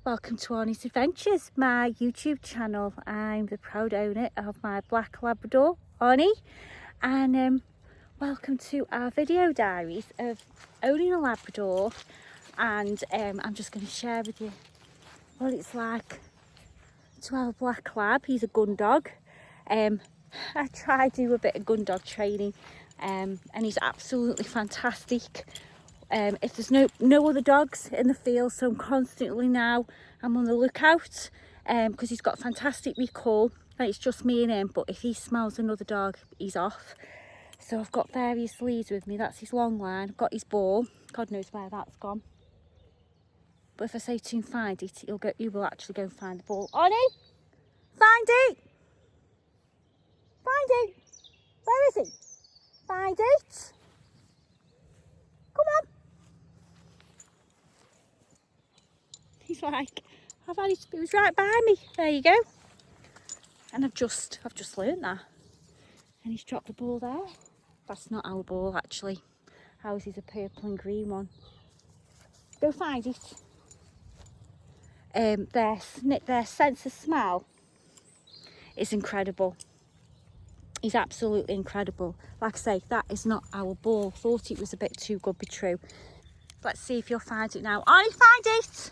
welcome to Arnie's Adventures, my YouTube channel. I'm the proud owner of my black Labrador, Arnie, and welcome to our video diaries of owning a Labrador. And I'm just going to share with you what it's like to have a black lab. He's a gun dog. I try to do a bit of gun dog training, and he's absolutely fantastic. If there's no other dogs in the field, so I'm on the lookout, because he's got fantastic recall and it's just me and him. But if he smells another dog, he's off. So I've got various leads with me. That's his long line. I've got his ball. God knows where that's gone. But if I say to him find it, he will actually go and find the ball. Arnie, find it. Find it. Where is it? Find it. Come on. He's like, I've had it was right by me. There you go. And I've just learned that. And he's dropped the ball there. That's not our ball actually. Ours is a purple and green one. Go find it. Their sense of smell is incredible. He's absolutely incredible. Like I say, that is not our ball. Thought it was a bit too good to be true. Let's see if you'll find it now. I find it.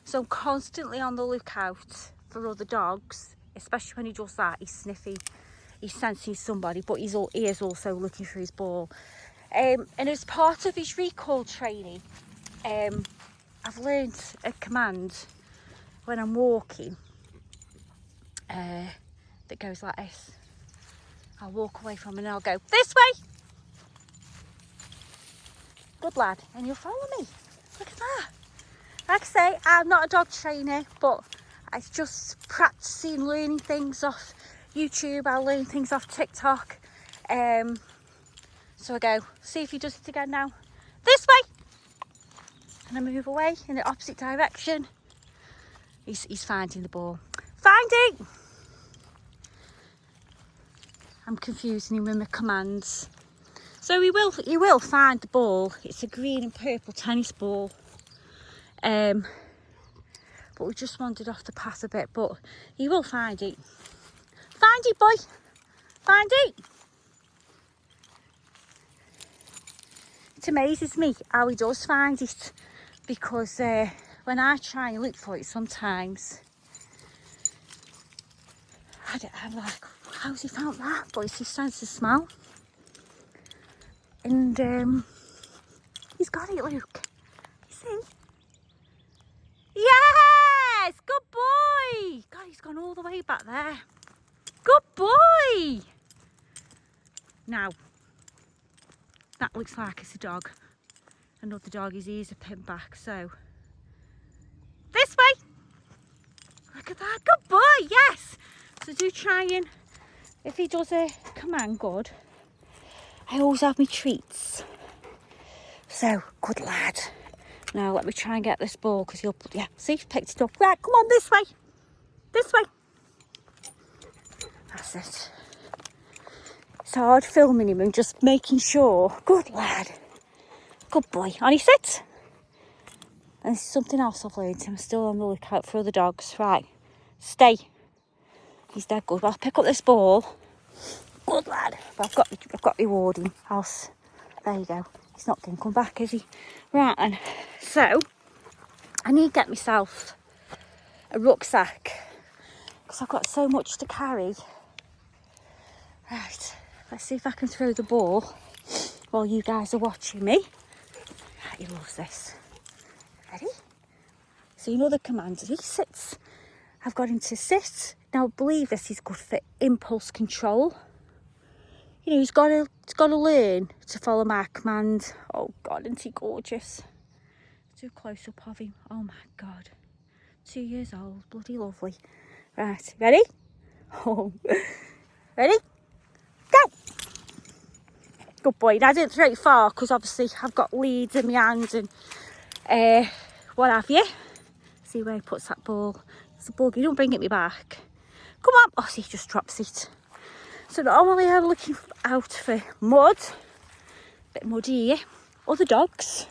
So I'm constantly on the lookout for other dogs, especially when he does that. He's sniffing, he's sensing somebody, but he is also looking for his ball. And as part of his recall training, I've learned a command when I'm walking that goes like this. I'll walk away from him and I'll go, this way. Good lad. And you'll follow me. Look at that. Like I say, I'm not a dog trainer, but it's just practicing, learning things off YouTube. I'll learn things off TikTok. So I go, see if he does it again now. This way. And I move away in the opposite direction. He's finding the ball. Find it. I'm confusing him with my commands. So he will find the ball. It's a green and purple tennis ball. But we just wandered off the path a bit, but he will find it. Find it, boy. Find it. It amazes me how he does find it, because when I try and look for it sometimes, I'm like, how's he found that? But it's his sense of smell. And he's got it, Luke. You see? Yes! Good boy! God, he's gone all the way back there. Good boy! Now, that looks like it's a dog. Another dog, his ears are pinned back, so. This way! Look at that, good boy, yes! So do try and, if he does a command good, I always have my treats. So, good lad. Now let me try and get this ball, because see, he's picked it up. Right, come on, this way. This way. That's it. It's hard filming him and just making sure. Good lad. Good boy. On, sit. And this is something else I've learned. I'm still on the lookout for other dogs. Right, stay. He's dead good. I'll pick up this ball. Good lad. But I've got rewarding. Else, there you go. He's not going to come back, is he? Right, and so I need to get myself a rucksack, because I've got so much to carry. Right, let's see if I can throw the ball while you guys are watching me. Right, he loves this. Ready? So you know the commands. He sits. I've got him to sit. Now I believe this is good for impulse control. You know, he's got to learn to follow my command. Oh God, isn't he gorgeous? Do a close up of him. Oh my God, 2 years old, bloody lovely. Right, ready? Oh, ready? Go! Good boy. Now I didn't throw it far, because obviously I've got leads in my hands and what have you. See where he puts that ball. It's a buggy. Don't bring it me back. Come on. Oh, see, he just drops it. So not only am I looking out for mud, a bit muddy here, other dogs,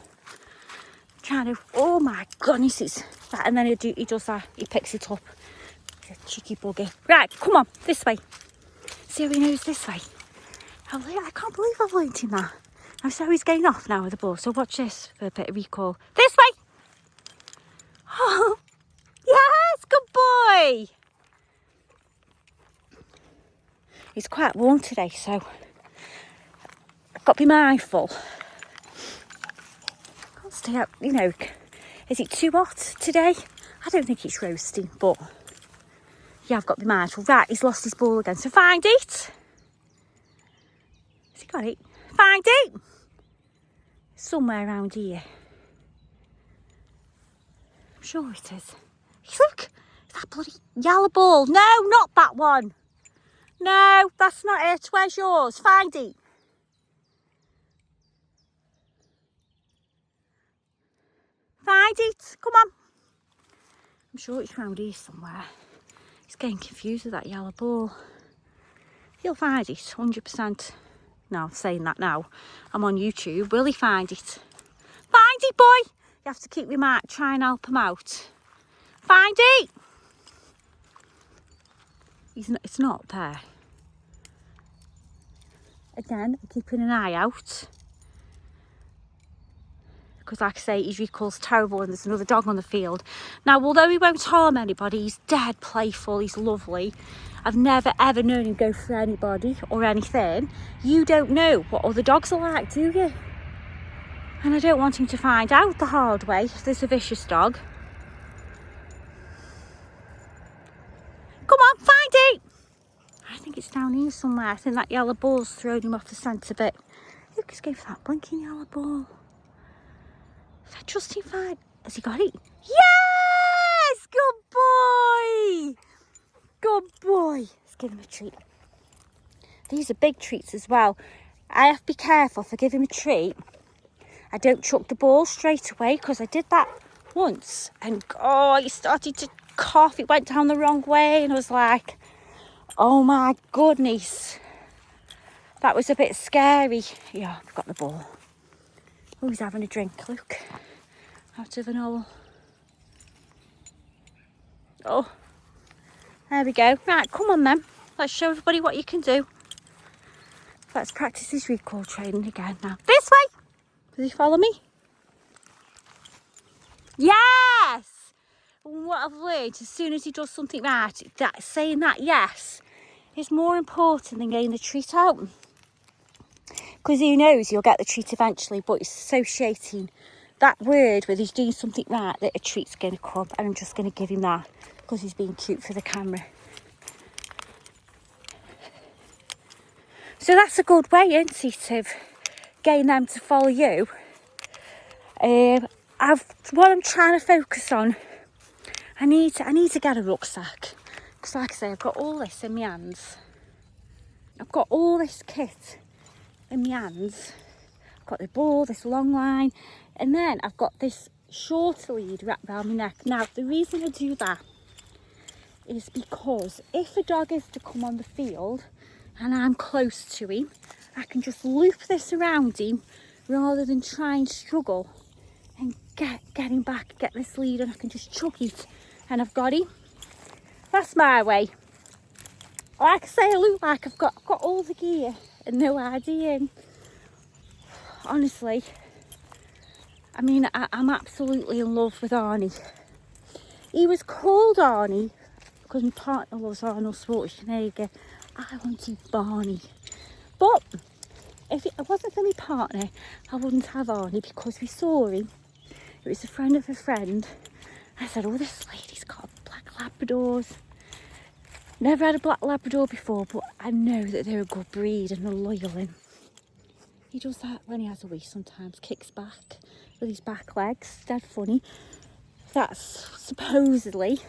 Trying to, oh my goodness, it's that. And then he does that, he picks it up. He's a cheeky bugger. Right, come on, this way. See how he knows this way. I can't believe I've learnt him that. I'm so he's getting off now with the ball. So watch this for a bit of recall. This way. Oh, yes, good boy. It's quite warm today, so I've got to be mindful. Can't stay up, you know. Is it too hot today? I don't think it's roasting, but yeah, I've got to be mindful. Right, he's lost his ball again. So find it. Has he got it? Find it. Somewhere around here. I'm sure it is. Look, that bloody yellow ball. No, not that one. No, that's not it. Where's yours? Find it. Find it. Come on. I'm sure it's round here somewhere. He's getting confused with that yellow ball. He'll find it, 100%. No, I'm saying that now. I'm on YouTube. Will he find it? Find it, boy. You have to keep your mark. Try and help him out. Find it. It's not there. Again, I'm keeping an eye out. Because like I say, his recall's terrible and there's another dog on the field. Now, although he won't harm anybody, he's dead playful, he's lovely. I've never ever known him go for anybody or anything. You don't know what other dogs are like, do you? And I don't want him to find out the hard way if there's a vicious dog. Come on, find it! I think it's down here somewhere. I think that yellow ball's thrown him off the scent a bit. Look, he's going for that blinking yellow ball. Is that Justin fine? Has he got it? Yes! Good boy! Good boy. Let's give him a treat. These are big treats as well. I have to be careful if I give him a treat. I don't chuck the ball straight away because I did that once. And oh, he started to cough. It went down the wrong way and I was like, oh my goodness. That was a bit scary. Yeah, I've got the ball. Oh, he's having a drink, look. Out of an hole. Oh, there we go. Right, come on then. Let's show everybody what you can do. Let's practice his recall training again now. This way! Does he follow me? Yes! And what I've learned, as soon as he does something right, that saying that yes is more important than getting the treat out. Because he knows he'll get the treat eventually, but it's associating that word with he's doing something right that a treat's going to come, and I'm just going to give him that because he's being cute for the camera. So that's a good way, isn't it, of getting them to follow you. What I'm trying to focus on, I need to get a rucksack because, like I say, I've got all this in my hands. I've got all this kit in my hands. I've got the ball, this long line, and then I've got this short lead wrapped around my neck. Now, the reason I do that is because if a dog is to come on the field and I'm close to him, I can just loop this around him rather than try and struggle and get him back, get this lead, and I can just chuck it and I've got him. That's my way. Like I say, I look like I've got all the gear and no idea. And honestly, I mean, I'm absolutely in love with Arnie. He was called Arnie because my partner loves Arnold Schwarzenegger. I wanted Barney. But if it wasn't for my partner, I wouldn't have Arnie because we saw him. It was a friend of a friend. I said, oh, this lady's got black Labradors. Never had a black Labrador before, but I know that they're a good breed and they're loyal. And he does that when he has a wee sometimes, kicks back with his back legs. Dead funny. That's supposedly,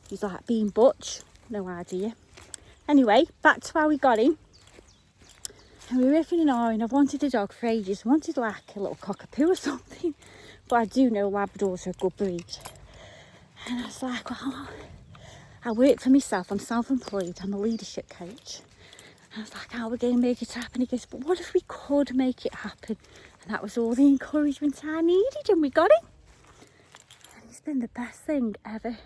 he's like being butch. No idea. Anyway, back to how we got him. And we were riffing and ahhing. I've wanted a dog for ages. I wanted like a little cockapoo or something. But I do know Labradors are a good breed. And I was like, well, I work for myself. I'm self-employed. I'm a leadership coach. And I was like, how are we going to make it happen? He goes, but what if we could make it happen? And that was all the encouragement I needed, and we got him. And it's been the best thing ever.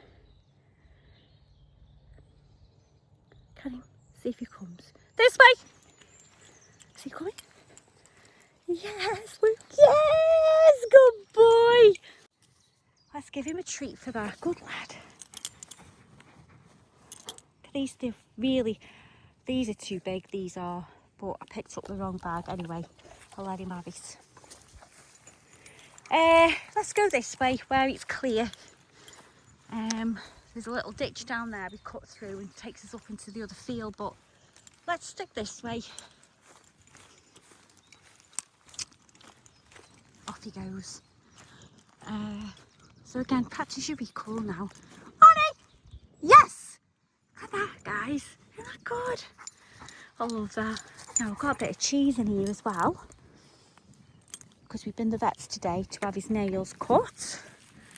Can you see if he comes? This way! Is he coming? Yes, Luke, yes! Good boy! Let's give him a treat for that. Good lad. These are too big, these are. But I picked up the wrong bag anyway. I'll let him have it. Let's go this way where it's clear. There's a little ditch down there we cut through and takes us up into the other field, but let's stick this way. Off he goes. So again, practice your recall now. Ollie! Yes! Look at that, guys. Isn't that good? I love that. Now, I've got a bit of cheese in here as well, because we've been to the vets today to have his nails cut.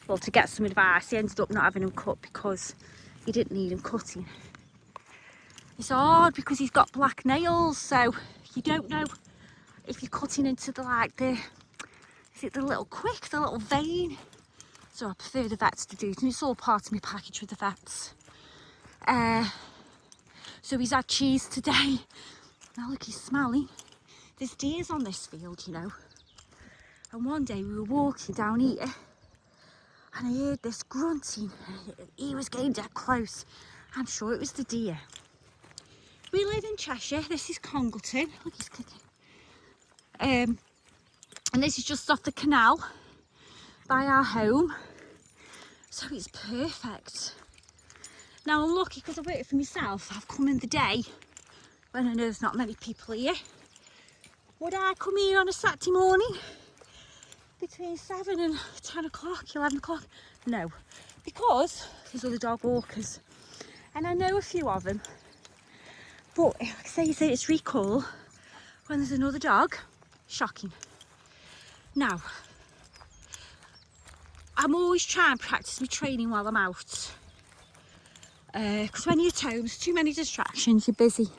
Well, to get some advice. He ended up not having them cut because he didn't need them cutting. It's hard because he's got black nails, so you don't know if you're cutting into is it the little quick, the little vein? So I prefer the vets to do it, and it's all part of my package with the vets. So he's had cheese today. Now look, he's smelling. There's deers on this field, you know. And one day we were walking down here and I heard this grunting. He was getting dead close. I'm sure it was the deer. We live in Cheshire. This is Congleton. Look, he's kicking. And this is just off the canal by our home. So it's perfect. Now I'm lucky because I work for myself. I've come in the day when I know there's not many people here. Would I come here on a Saturday morning between 7 and 10 o'clock, 11 o'clock? No, because there's other dog walkers and I know a few of them. But like I say it's recall when there's another dog. Shocking. Now, I'm always trying to practice my training while I'm out. Because when you're at home, there's too many distractions, you're busy.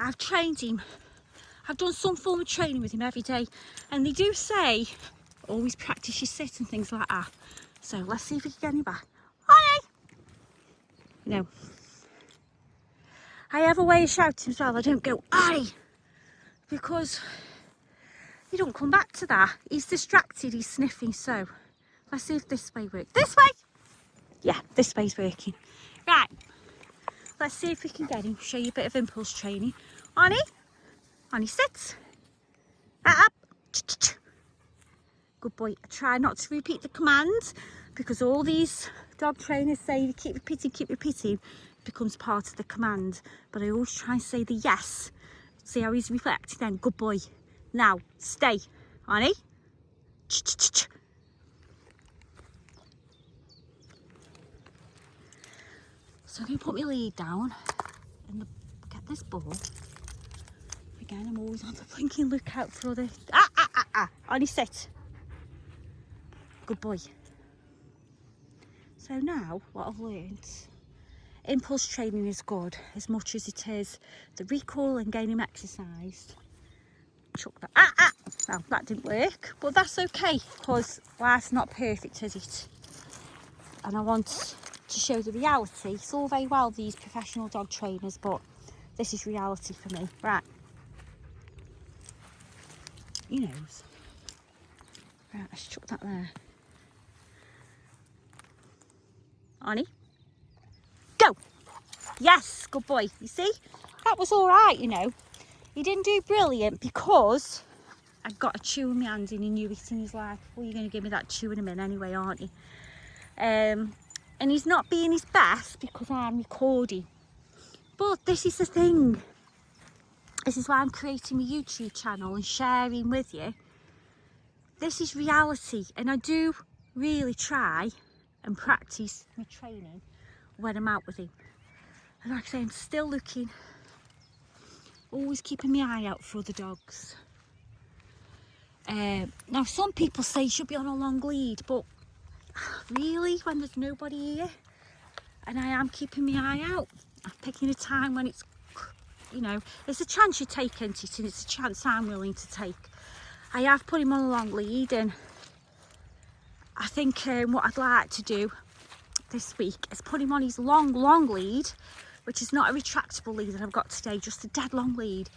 I've trained him. I've done some form of training with him every day. And they do say, always practice your sit and things like that. So let's see if we can get him back. Ollie! No. I have a way of shouting as well. I don't go, Ollie! Because you don't come back to that. He's distracted, he's sniffing. So let's see if this way works. This way! Yeah, this way's working. Right, let's see if we can get him. Show you a bit of impulse training. Ollie, sit. Up. Good boy. I try not to repeat the commands because all these dog trainers say you keep repeating, it becomes part of the command. But I always try and say the yes. See how he's reflecting then. Good boy. Now, stay. Ollie. So I'm going to put my lead down and get this ball. Again, I'm always on the blinking lookout for other... Ollie, sit. Good boy. So now, what I've learned, impulse training is good as much as it is the recall and getting him exercised. Chuck that. Well, that didn't work, but that's okay because life's not perfect, is it? And I want to show the reality. It's all very well these professional dog trainers, but this is reality for me. Right, he knows. Right, let's chuck that there. Ollie, go. Yes, good boy. You see, that was all right, you know. He didn't do brilliant because I got a chew in my hand and he knew it, and he's like, well, you're going to give me that chew in a minute anyway, aren't you? And he's not being his best because I'm recording. But this is the thing. This is why I'm creating my YouTube channel and sharing with you. This is reality, and I do really try and practice my training when I'm out with him. And like I say, I'm still looking, always keeping my eye out for other dogs. Now some people say you should be on a long lead, but really, when there's nobody here and I am keeping my eye out, I'm picking a time when it's, you know, there's a chance you take into it, and it's a chance I'm willing to take. I have put him on a long lead, and I think what I'd like to do this week is put him on his long lead, which is not a retractable lead that I've got today, just a dead long lead,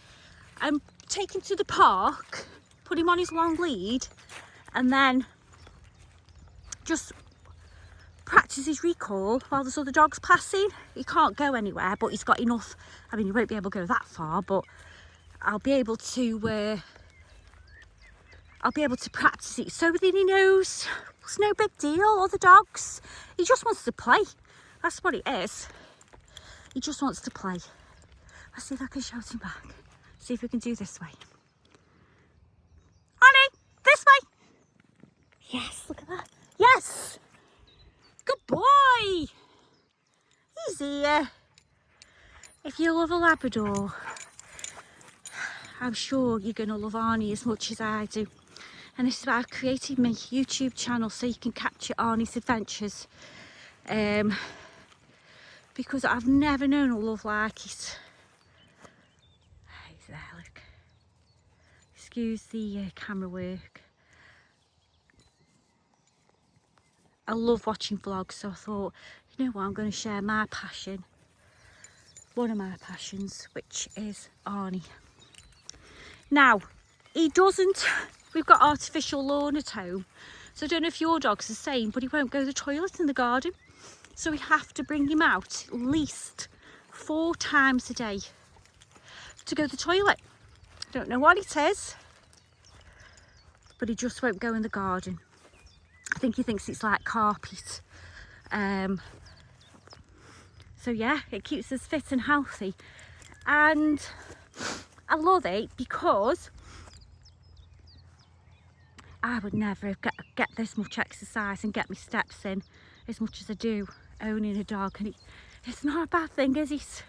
and take him to the park, put him on his long lead, and then just practice his recall while there's other dogs passing. He can't go anywhere, but he's got enough. I mean, he won't be able to go that far, but I'll be able to practice it so that he knows it's no big deal. Other dogs, he just wants to play. That's what it is. He just wants to play. Let's see if I can shout him back. See if we can do this way. Honey, this way. Yes, look at that. Yes. Good boy. He's here. If you love a Labrador, I'm sure you're going to love Arnie as much as I do. And this is why I've created my YouTube channel, so you can capture Arnie's adventures. Because I've never known a love like it. He's there, look. Excuse the camera work. I love watching vlogs, so I thought, you know what, I'm going to share my passion. One of my passions, which is Arnie. Now, he doesn't, we've got artificial lawn at home, so I don't know if your dog's the same, but he won't go to the toilet in the garden. So we have to bring him out at least 4 times a day to go to the toilet. I don't know what it is, but he just won't go in the garden. I think he thinks it's like carpet. So yeah, it keeps us fit and healthy. And I love it because I would never get this much exercise and get my steps in as much as I do owning a dog. And it's not a bad thing, is it?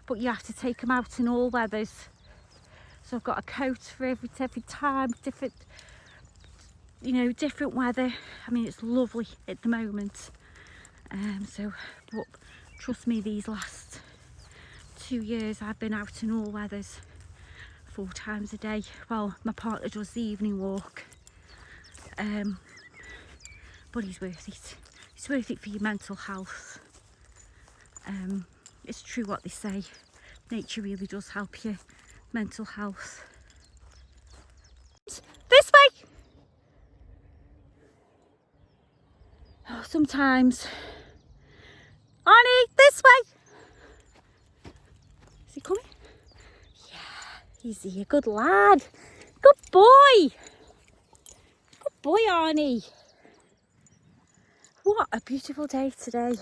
But you have to take them out in all weathers. So I've got a coat for every time, different, you know, different weather. I mean, it's lovely at the moment. But trust me, these last 2 years I've been out in all weathers 4 times a day. Well, my partner does the evening walk, but he's worth it. It's worth it for your mental health. It's true what they say, nature really does help your mental health. This way. Oh, sometimes. Arnie, this way. Is he coming? Yeah, he's here. Good lad. Good boy. Good boy, Arnie. What a beautiful day today.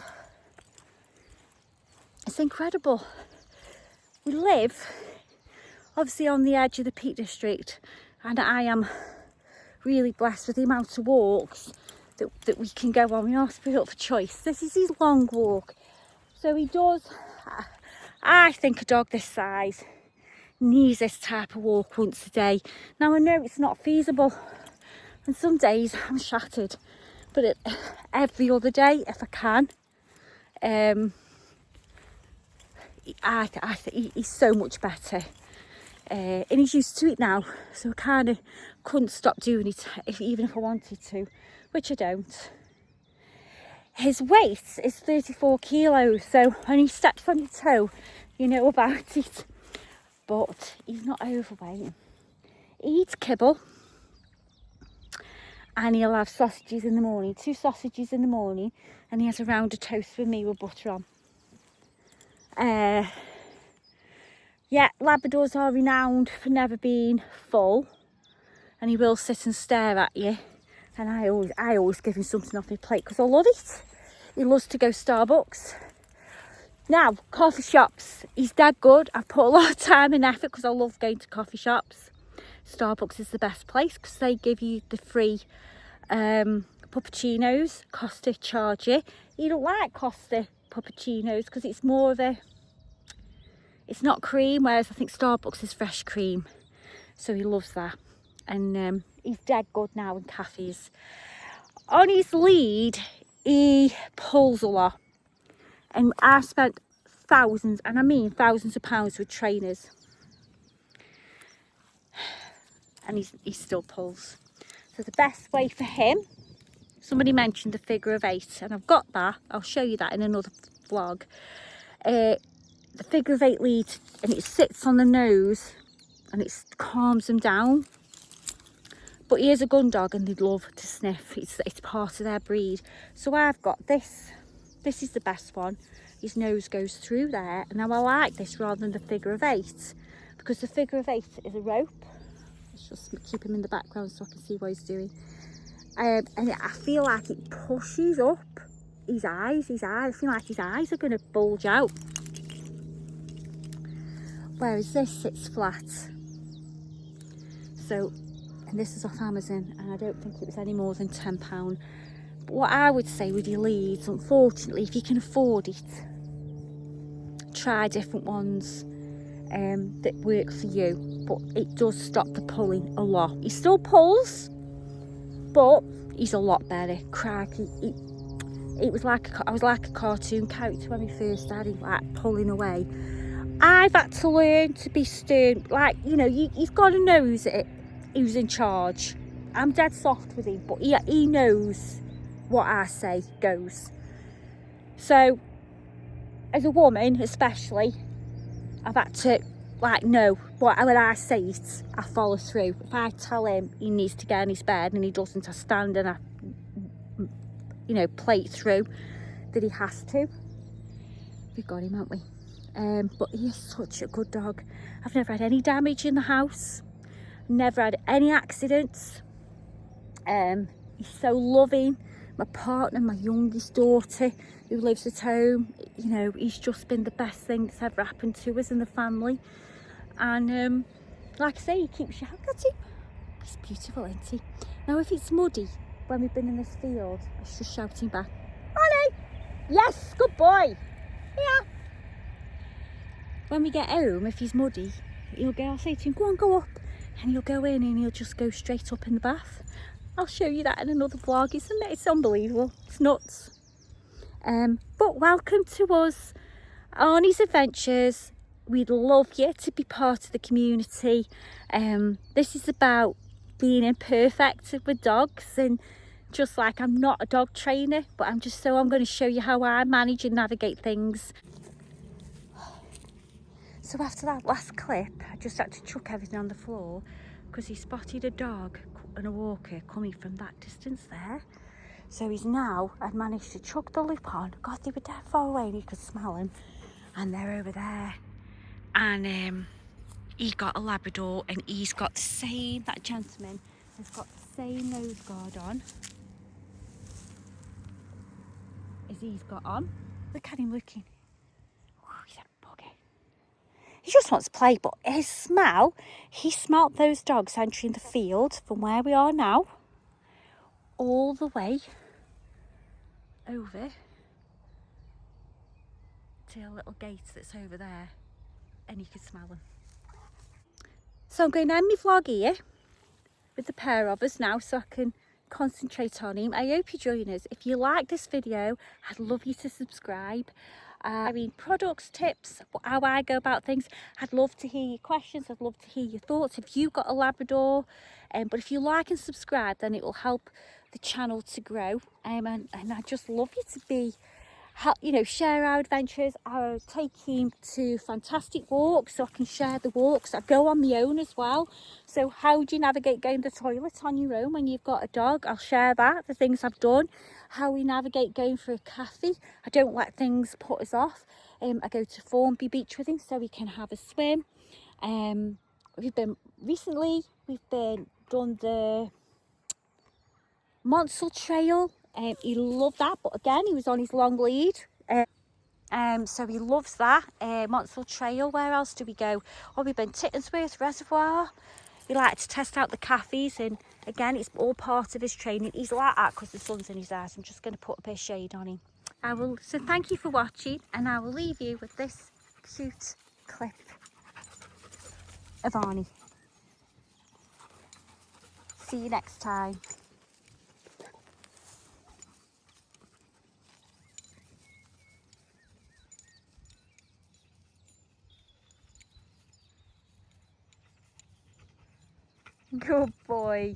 It's incredible. We live obviously on the edge of the Peak District, and I am really blessed with the amount of walks that we can go on. We ask for choice. This is his long walk. So he does, I think a dog this size needs this type of walk once a day. Now I know it's not feasible, and some days I'm shattered, but every other day if I can. I think he's so much better, and he's used to it now, so I kind of couldn't stop doing it even if I wanted to, which I don't. His weight is 34 kilos, so when he steps on your toe, you know about it. But he's not overweight. He eats kibble, and he'll have sausages in the morning, 2 sausages in the morning, and he has a round of toast with me with butter on. Yeah, Labradors are renowned for never being full, and he will sit and stare at you. And I always give him something off my plate because I love it. He loves to go Starbucks. Now, coffee shops, he's dead good. I've put a lot of time and effort because I love going to coffee shops. Starbucks is the best place because they give you the free puppuccinos. Costa charge you. He don't like Costa puppuccinos because it's more of a, it's not cream, whereas I think Starbucks is fresh cream. So he loves that. And he's dead good now in cafes. On his lead, he pulls a lot. And I spent thousands, and I mean thousands of pounds with trainers. and he still pulls. So the best way for him, somebody mentioned the figure of 8, and I've got that. I'll show you that in another vlog. The figure of 8 lead, and it sits on the nose and it calms them down. But he is a gun dog and they'd love to sniff. It's part of their breed. So I've got this. This is the best one. His nose goes through there. And now I like this rather than the figure of 8, because the figure of 8 is a rope. Let's just keep him in the background so I can see what he's doing. And I feel like it pushes up his eyes. I feel like his eyes are going to bulge out. Whereas this sits flat. So, and this is off Amazon, and I don't think it was any more than £10. But what I would say with your leads, unfortunately, if you can afford it, try different ones that work for you. But it does stop the pulling a lot. He still pulls, but he's a lot better. Crikey, it was like I was like a cartoon character when we first started, like pulling away. I've had to learn to be stern. Like, you know, you've got to know who's in charge. I'm dead soft with him, but he knows what I say goes. So, as a woman especially, I've had to, like, know when I say it, I follow through. If I tell him he needs to get in his bed and he doesn't, I stand and I, you know, play it through that he has to. We've got him, haven't we? But he is such a good dog. I've never had any damage in the house, never had any accidents. He's so loving. My partner, my youngest daughter who lives at home, you know, he's just been the best thing that's ever happened to us in the family. And like I say, he keeps you happy. He's beautiful, isn't he? Now if it's muddy when we've been in this field, it's just shouting back, Ollie! Yes, good boy! Yeah. When we get home, if he's muddy, I'll say to him, go on, go up. And he'll go in and he'll just go straight up in the bath. I'll show you that in another vlog, isn't it? It's unbelievable. It's nuts. But welcome to us, Arnie's Adventures. We'd love you to be part of the community. This is about being imperfect with dogs, and just like I'm not a dog trainer, but I'm going to show you how I manage and navigate things. So after that last clip, I just had to chuck everything on the floor because he spotted a dog and a walker coming from that distance there. So I'd managed to chuck the loop on. God, they were dead far away and you could smell them. And they're over there. And he got a Labrador, and he's got the same, that gentleman has got the same nose guard on as he's got on. Look at him looking. Oh, he's a bugger. He just wants to play, but his smell, he smelt those dogs entering the field from where we are now all the way over to a little gate that's over there, and you can smell them. So I'm going to end my vlog here with the pair of us now so I can concentrate on him. I hope you join us. If you like this video, I'd love you to subscribe. I mean, products, tips, how I go about things. I'd love to hear your questions. I'd love to hear your thoughts. If you've got a Labrador, but if you like and subscribe, then it will help the channel to grow. And I'd just love you to be, you know, share our adventures. I take him to fantastic walks so I can share the walks. I go on my own as well. So how do you navigate going to the toilet on your own when you've got a dog? I'll share that, the things I've done. How we navigate going for a cafe. I don't let things put us off. I go to Formby Beach with him so we can have a swim. We've been done the Monsell Trail. He loved that, but again, he was on his long lead. So he loves that. Monsell Trail. Where else do we go? Oh, we've been Tittensworth Reservoir. He liked to test out the cafes, and again, it's all part of his training. He's like that because the sun's in his eyes. I'm just going to put a bit of shade on him. So thank you for watching, and I will leave you with this cute clip of Arnie. See you next time. Good boy.